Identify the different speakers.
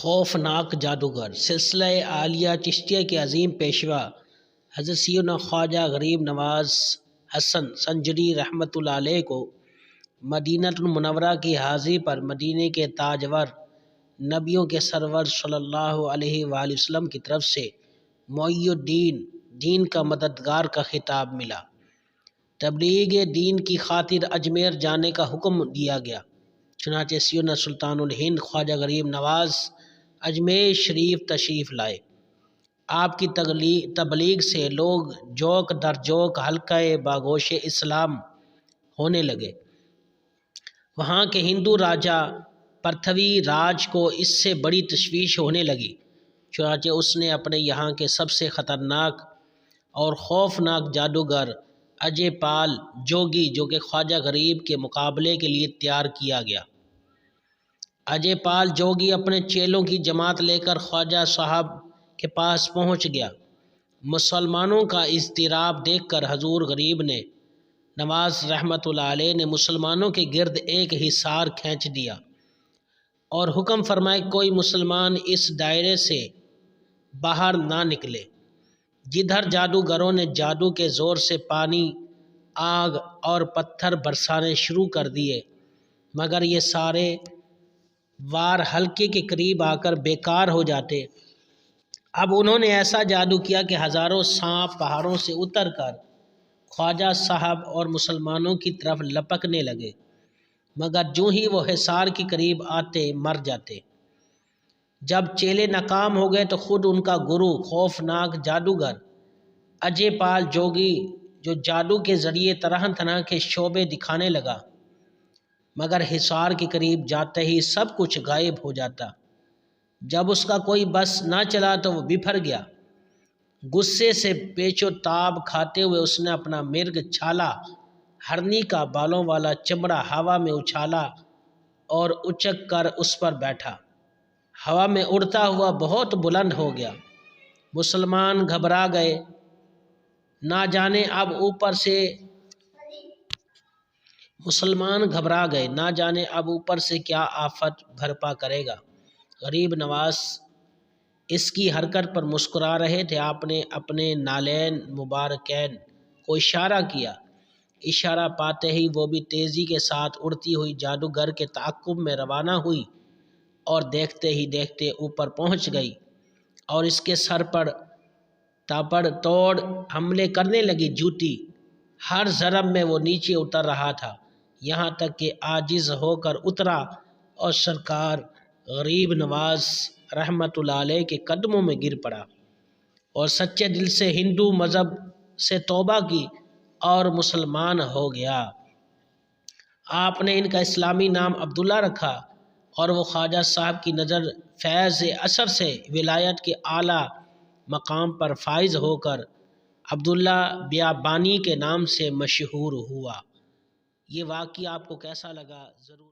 Speaker 1: خوفناک جادوگر سلسلہ عالیہ چشتیہ کے عظیم پیشوا حضرت سیدنا خواجہ غریب نواز حسن سنجری رحمۃ اللہ علیہ کو مدینہ المنورہ کی حاضری پر مدینے کے تاجور نبیوں کے سرور صلی اللہ علیہ وآلہ وسلم کی طرف سے معی الدین دین کا مددگار کا خطاب ملا۔ تبلیغ دین کی خاطر اجمیر جانے کا حکم دیا گیا۔ چنانچہ سیدنا سلطان الہند خواجہ غریب نواز اجمیر شریف تشریف لائے۔ آپ کی تبلیغ سے لوگ جوک در جوک حلقہ باگوش اسلام ہونے لگے۔ وہاں کے ہندو راجا پرتھوی راج کو اس سے بڑی تشویش ہونے لگی، چنانچہ اس نے اپنے یہاں کے سب سے خطرناک اور خوفناک جادوگر اجے پال جوگی جو کہ خواجہ غریب کے مقابلے کے لیے تیار کیا گیا۔ اجے پال جوگی اپنے چیلوں کی جماعت لے کر خواجہ صاحب کے پاس پہنچ گیا۔ مسلمانوں کا اضطراب دیکھ کر حضور غریب نے نواز رحمۃ اللہ علیہ نے مسلمانوں کے گرد ایک حصار کھینچ دیا اور حکم فرمائے کوئی مسلمان اس دائرے سے باہر نہ نکلے۔ جدھر جادوگروں نے جادو کے زور سے پانی، آگ اور پتھر برسانے شروع کر دیے، مگر یہ سارے وار حلقے کے قریب آ کر بیکار ہو جاتے۔ اب انہوں نے ایسا جادو کیا کہ ہزاروں سانپ پہاڑوں سے اتر کر خواجہ صاحب اور مسلمانوں کی طرف لپکنے لگے، مگر جو ہی وہ حصار کے قریب آتے مر جاتے۔ جب چیلے ناکام ہو گئے تو خود ان کا گرو خوفناک جادوگر اجے پال جوگی جو جادو کے ذریعے طرح طرح کے شعبے دکھانے لگا، مگر حصار کے قریب جاتے ہی سب کچھ غائب ہو جاتا۔ جب اس کا کوئی بس نہ چلا تو وہ بپھر گیا۔ غصے سے پیچ و تاب کھاتے ہوئے اس نے اپنا مرگ چھالا ہرنی کا بالوں والا چمڑا ہوا میں اچھالا اور اچک کر اس پر بیٹھا۔ ہوا میں اڑتا ہوا بہت بلند ہو گیا۔ مسلمان گھبرا گئے، نہ جانے اب اوپر سے کیا آفت بھرپا کرے گا۔ غریب نواز اس کی حرکت پر مسکرا رہے تھے۔ آپ نے اپنے نالین مبارکین کو اشارہ کیا۔ اشارہ پاتے ہی وہ بھی تیزی کے ساتھ اڑتی ہوئی جادوگر کے تعاقب میں روانہ ہوئی اور دیکھتے ہی دیکھتے اوپر پہنچ گئی اور اس کے سر پر تاپڑ توڑ حملے کرنے لگی جوتی۔ ہر ضرب میں وہ نیچے اتر رہا تھا، یہاں تک کہ عاجز ہو کر اترا اور سرکار غریب نواز رحمۃ اللہ علیہ کے قدموں میں گر پڑا اور سچے دل سے ہندو مذہب سے توبہ کی اور مسلمان ہو گیا۔ آپ نے ان کا اسلامی نام عبداللہ رکھا اور وہ خواجہ صاحب کی نظر فیض اثر سے ولایت کے اعلیٰ مقام پر فائز ہو کر عبداللہ بیابانی کے نام سے مشہور ہوا۔ یہ واقعہ آپ کو کیسا لگا ضرور